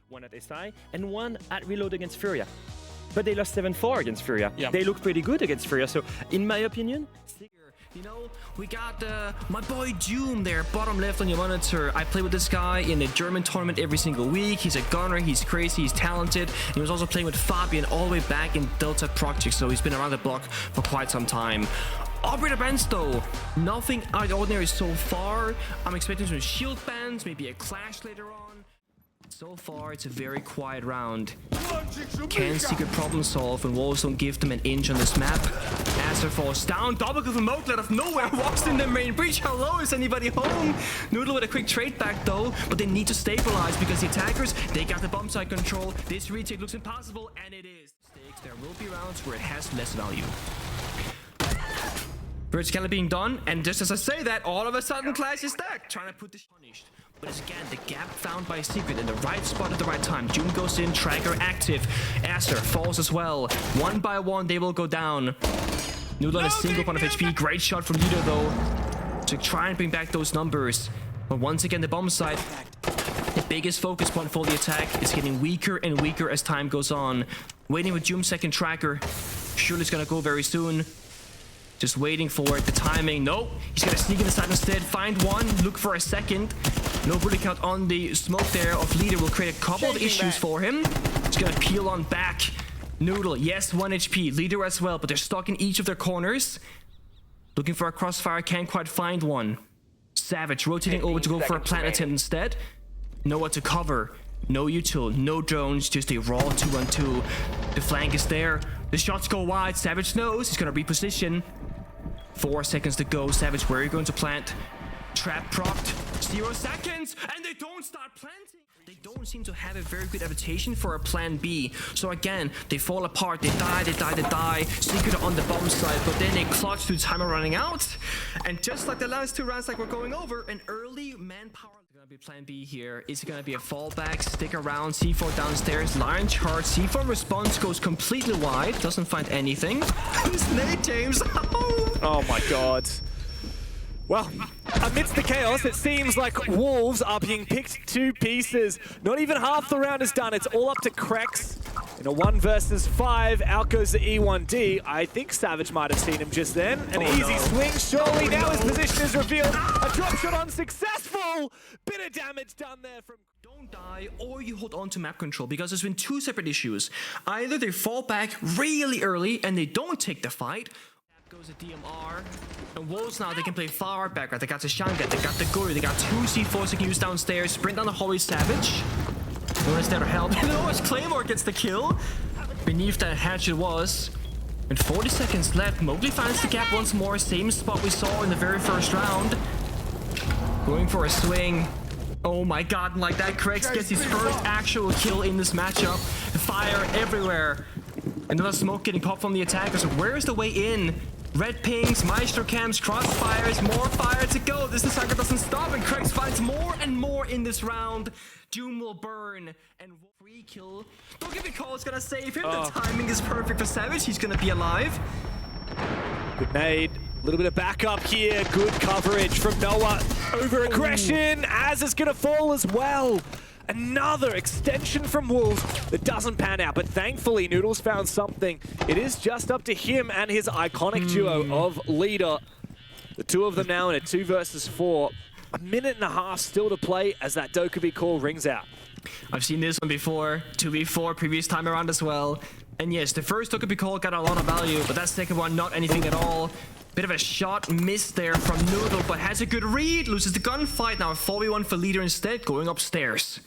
One at SI and one at Reload against Furia. But they lost 7-4 against Furia. Yeah. They look pretty good against Furia. So, in my opinion, you know, we got my boy Doom there, bottom left on your monitor. I play with this guy in a German tournament every single week. He's a gunner, he's crazy, he's talented. He was also playing with Fabian all the way back in Delta Project, so he's been around the block for quite some time. Operator bans though, nothing out of the ordinary so far. I'm expecting some shield bans, maybe a clash later on. So far, it's a very quiet round. Can Secret problem solve when Wolves don't give them an inch on this map? Aster falls down, double kill from Moke out of nowhere, walks in the main breach. Hello, is anybody home? Noodle with a quick trade back though, but they need to stabilize because the attackers, they got the bomb site control. This retake looks impossible, and it is. There will be rounds where it has less value. Vertical being done, and just as I say that, all of a sudden Clash is stacked, trying to put this punished. But it's again the gap found by Secret in the right spot at the right time. June goes in, tracker active. Aster falls as well. One by one, they will go down. Noodle on a single point of HP. Great shot from Leader though to try and bring back those numbers. But once again, the bomb site, the biggest focus point for the attack, is getting weaker and weaker as time goes on. Waiting with Doom's second tracker. Surely it's gonna go very soon. Just waiting for it, the timing. Nope, he's gonna sneak in the side instead. Find one, look for a second. No bullet count on the smoke there of Leader will create a couple of issues for him. He's gonna peel on back. Noodle, yes, 1 HP. Leader as well, but they're stuck in each of their corners. Looking for a crossfire, can't quite find one. Savage rotating over to go for a plant attempt instead. Nowhere to cover. No util, no drones, just a raw 2-on-2. The flank is there. The shots go wide. Savage knows he's gonna reposition. 4 seconds to go. Savage, where are you going to plant? Trap propped. 0 seconds, and they don't start planting. They don't seem to have a very good adaptation for a plan B. So again, they fall apart. They die, they die, they die. Secret on the bomb side, but then they clutch to timer running out. And just like the last 2 rounds, like we're going over, an early manpower. Gonna be plan B here. Is it gonna be a fallback? Stick around. C4 downstairs. Lion charge. C4 response goes completely wide. Doesn't find anything. It's Nate James. Oh my god. Well, amidst the chaos, it seems like Wolves are being picked to pieces. Not even half the round is done. It's all up to Krex. In a 1 versus 5, out goes the E1D. I think Savage might have seen him just then. An easy swing, surely. Now his position is revealed. A drop shot unsuccessful. Bit of damage done there from... Don't die, or you hold on to map control, because there's been 2 separate issues. Either they fall back really early and they don't take the fight. Goes a DMR, and Wolves now, they can play far back, right? They got the Shanga, they got the Guru, they got 2 C4s they can use downstairs, sprint down the hallway. Savage. No one's there to help. And almost Claymore gets the kill. Beneath that hatch it was. And 40 seconds left. Mowgli finds the gap once more, same spot we saw in the very first round. Going for a swing. Oh my god, and like that, Krex gets his first actual kill in this matchup. Fire everywhere. Another smoke getting popped from the attackers. Where is the way in? Red pings, Maestro camps, crossfires, more fire to go. This attacker doesn't stop, and Krex finds more and more in this round. Doom will burn, and free kill. Don't give me call, it's gonna save him. The timing is perfect for Savage. He's gonna be alive. Good nade. A little bit of backup here. Good coverage from Noah. Over aggression. Az is gonna fall as well. Another extension from Wolves that doesn't pan out, but thankfully Noodles found something. It is just up to him and his iconic duo of Leader. The 2 of them now in a 2 versus 4. A minute and a half still to play as that Dokkaebi call rings out. I've seen this one before, 2v4 previous time around as well. And yes, the first Dokkaebi call got a lot of value, but that second one, not anything at all. Bit of a shot missed there from Noodle, but has a good read. Loses the gunfight. Now a 4v1 for Leader instead, going upstairs.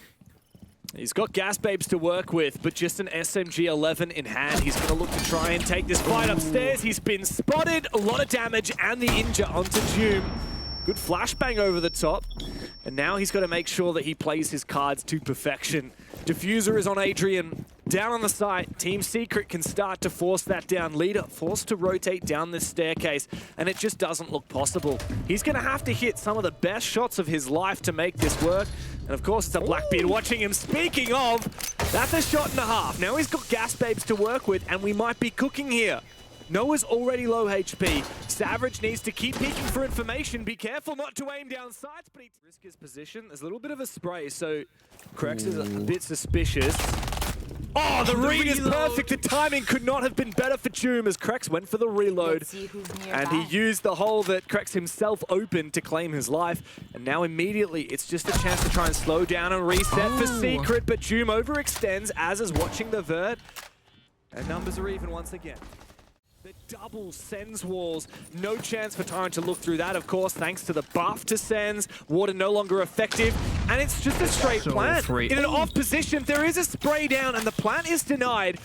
He's got gas babes to work with, but just an SMG-11 in hand. He's going to look to try and take this fight upstairs. He's been spotted. A lot of damage and the injure onto Doom. Good flashbang over the top. And now he's got to make sure that he plays his cards to perfection. Diffuser is on Adrian. Down on the site, Team Secret can start to force that down. Leader forced to rotate down this staircase, and it just doesn't look possible. He's going to have to hit some of the best shots of his life to make this work. And of course, it's a Blackbeard watching him. Speaking of, that's a shot and a half. Now he's got gas babes to work with, and we might be cooking here. Noah's already low HP. Savage needs to keep peeking for information. Be careful not to aim down sights, but he risk his position. There's a little bit of a spray, so Krex is a bit suspicious. Oh, the read is perfect. The timing could not have been better for Joom as Krex went for the reload. And he used the hole that Krex himself opened to claim his life. And now immediately, it's just a chance to try and slow down and reset for Secret. But Joom overextends, as is watching the vert. And numbers are even once again. The double sends walls. No chance for Tyrant to look through that, of course, thanks to the buff to sends. Water no longer effective. And it's just a straight plant. In an off position, there is a spray down, and the plant is denied.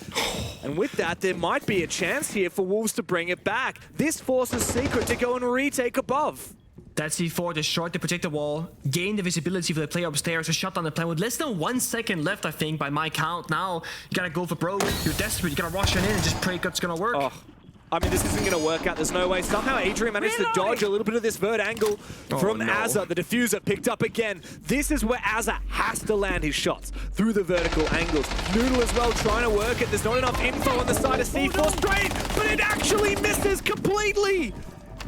And with that, there might be a chance here for Wolves to bring it back. This forces Secret to go and retake above. That C4 destroyed the protector wall, gained the visibility for the player upstairs to shut down the plan with less than 1 second left, I think, by my count. Now, you gotta go for bro. You're desperate. You gotta rush in and just pray it's gonna work. Oh. I mean, this isn't going to work out. There's no way. Somehow Adrian managed to dodge a little bit of this vert angle from Azza. The diffuser picked up again. This is where Azza has to land his shots through the vertical angles. Noodle as well trying to work it. There's not enough info on the side of C4 straight, but it actually misses completely.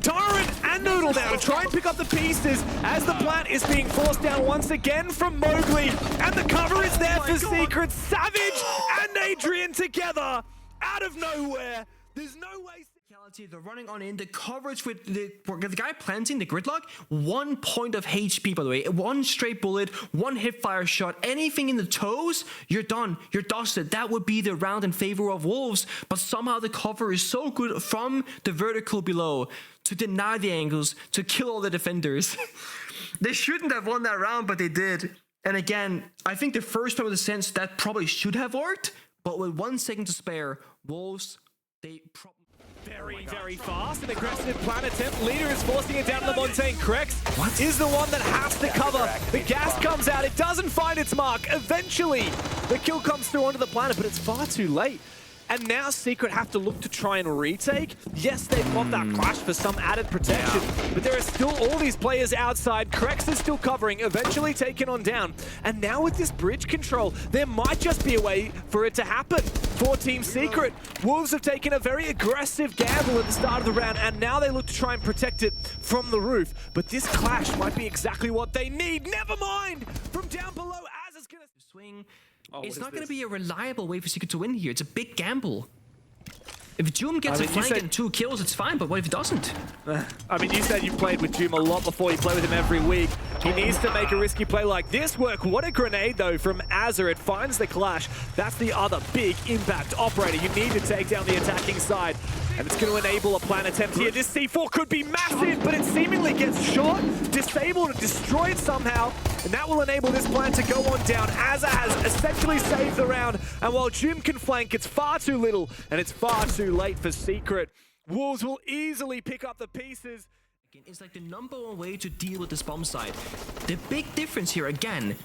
Tyrant and Noodle now to try and pick up the pieces as the plant is being forced down once again from Mowgli. And the cover is there for Secret. Savage and Adrian together out of nowhere. There's no way. They're running on in. The coverage with the guy planting the gridlock. 1 point of HP, by the way. 1 straight bullet, 1 hipfire shot. Anything in the toes, you're done. You're dusted. That would be the round in favor of Wolves. But somehow the cover is so good from the vertical below to deny the angles, to kill all the defenders. They shouldn't have won that round, but they did. And again, I think the first time of the sense that probably should have worked. But with 1 second to spare, Wolves, they probably... Very fast and aggressive plant attempt. Leader is forcing it down to the Montaigne. Krex is the one that has to cover. The gas comes out. It doesn't find its mark. Eventually, the kill comes through onto the planet, but it's far too late. And now Secret have to look to try and retake. Yes, they've got that clash for some added protection, but there are still all these players outside. Krex is still covering, eventually taken on down. And now with this bridge control, there might just be a way for it to happen for Team Secret. Wolves have taken a very aggressive gamble at the start of the round, and now they look to try and protect it from the roof. But this clash might be exactly what they need. Never mind! From down below, Az is going to swing. It's not going to be a reliable way for Secret to win here. It's a big gamble. If Joom gets a flank and 2 kills, it's fine, but what if he doesn't? I mean, you said you played with Joom a lot before. You play with him every week. He needs to make a risky play like this work. What a grenade, though, from Azza. It finds the clash. That's the other big impact operator. You need to take down the attacking side. And it's going to enable a plant attempt here. This C4 could be massive, but it seemingly gets shot, disabled, and destroyed somehow. And that will enable this plant to go on down. Azza has essentially saved the round. And while Joom can flank, it's far too little, and it's far too late for Secret. Wolves will easily pick up the pieces. It's like the #1 way to deal with this bomb side. The big difference here, again,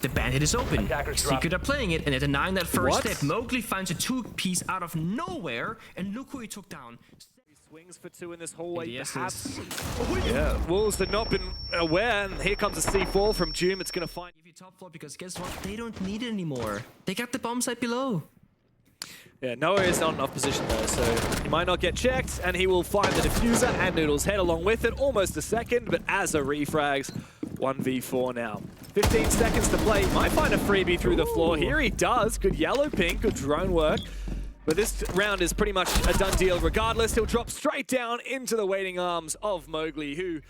the bandit is open. Secret are playing it, and they're denying that first step. Mowgli finds a 2-piece out of nowhere, and look who he took down. He swings for 2 in this hallway, perhaps. Yeah, Wolves had not been aware, and here comes a C4 from Joom. It's going to find... Give you top floor, because guess what? They don't need it anymore. They got the bomb site below. Yeah, Noah is not in off position though, so he might not get checked, and he will find the diffuser and Noodle's head along with it. Almost a second, but Azza refrags 1v4 now. 15 seconds to play. Might find a freebie through the floor. Here he does. Good yellow pink, good drone work. But this round is pretty much a done deal regardless. He'll drop straight down into the waiting arms of Mowgli, who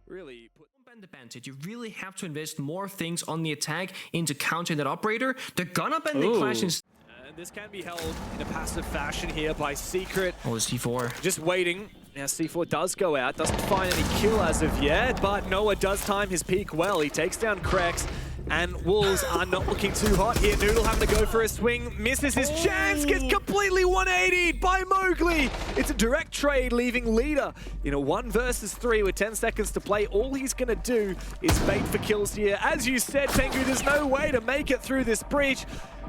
really put... The bandit. You really have to invest more things on the attack into countering that operator. They're gonna bend the clash in... This can be held in a passive fashion here by Secret. Oh, C4. Just waiting. Now C4 does go out, doesn't find any kill as of yet, but Noah does time his peak well. He takes down Krex, and Wolves are not looking too hot here. Noodle having to go for a swing, misses his chance, gets completely 180'd by Mowgli. It's a direct trade, leaving Leader in a 1 versus 3 with 10 seconds to play. All he's gonna do is bait for kills here. As you said, Pengu, there's no way to make it through this breach.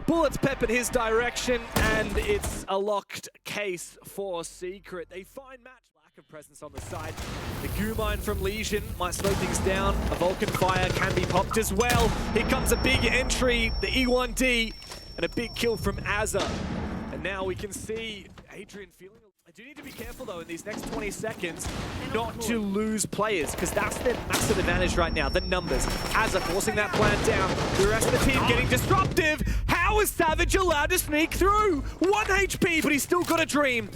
Bullets pep in his direction, and it's a locked case for Secret. They find match. Lack of presence on the side. The goo mine from Legion might slow things down. A Vulcan fire can be popped as well. Here comes a big entry, the E1D, and a big kill from Azza. And now we can see Adrian feeling... do need to be careful though in these next 20 seconds not to lose players, because that's their massive advantage right now, the numbers. As forcing that plan down, the rest of the team getting disruptive. How is Savage allowed to sneak through? 1 HP, but he's still got a dream.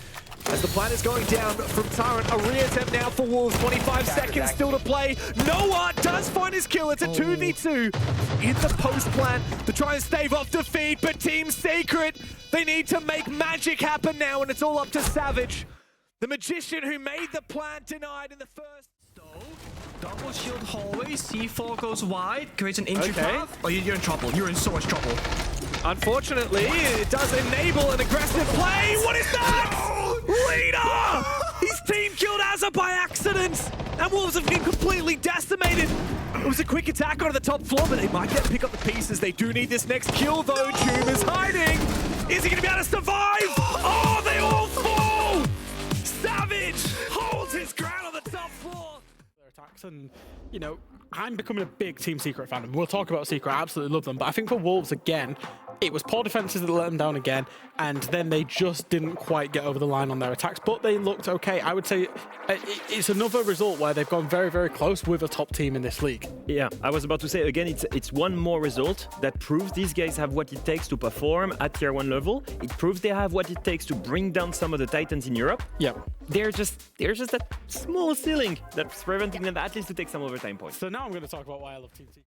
As the plan is going down from Tyrant, a re-attempt now for Wolves, 25 seconds still to play. Noah does find his kill, it's a 2v2 in the post plan to try and stave off defeat, but Team Secret, they need to make magic happen now, and it's all up to Savage. The magician who made the plan denied in the first. Double shield hallway, C4 goes wide, creates an injury path. Oh, you're in trouble. You're in so much trouble. Unfortunately, it does enable an aggressive play. What is that? Leader! His team killed Azza by accident, and Wolves have been completely decimated. It was a quick attack onto the top floor, but they might get to pick up the pieces. They do need this next kill, though. Doom is hiding. Is he going to be able to survive? Oh, they all fall! Savage holds his ground on the top floor. Attacks, and you know, I'm becoming a big Team Secret fan. We'll talk about Secret, I absolutely love them, but I think for Wolves again, it was poor defenses that let them down again, and then they just didn't quite get over the line on their attacks, but they looked okay. I would say it's another result where they've gone very, very close with a top team in this league. Yeah, I was about to say again, it's one more result that proves these guys have what it takes to perform at tier 1 level. It proves they have what it takes to bring down some of the Titans in Europe. Yeah. There's just that small ceiling that's preventing them at least to take some overtime points. So now I'm going to talk about why I love Team Secret.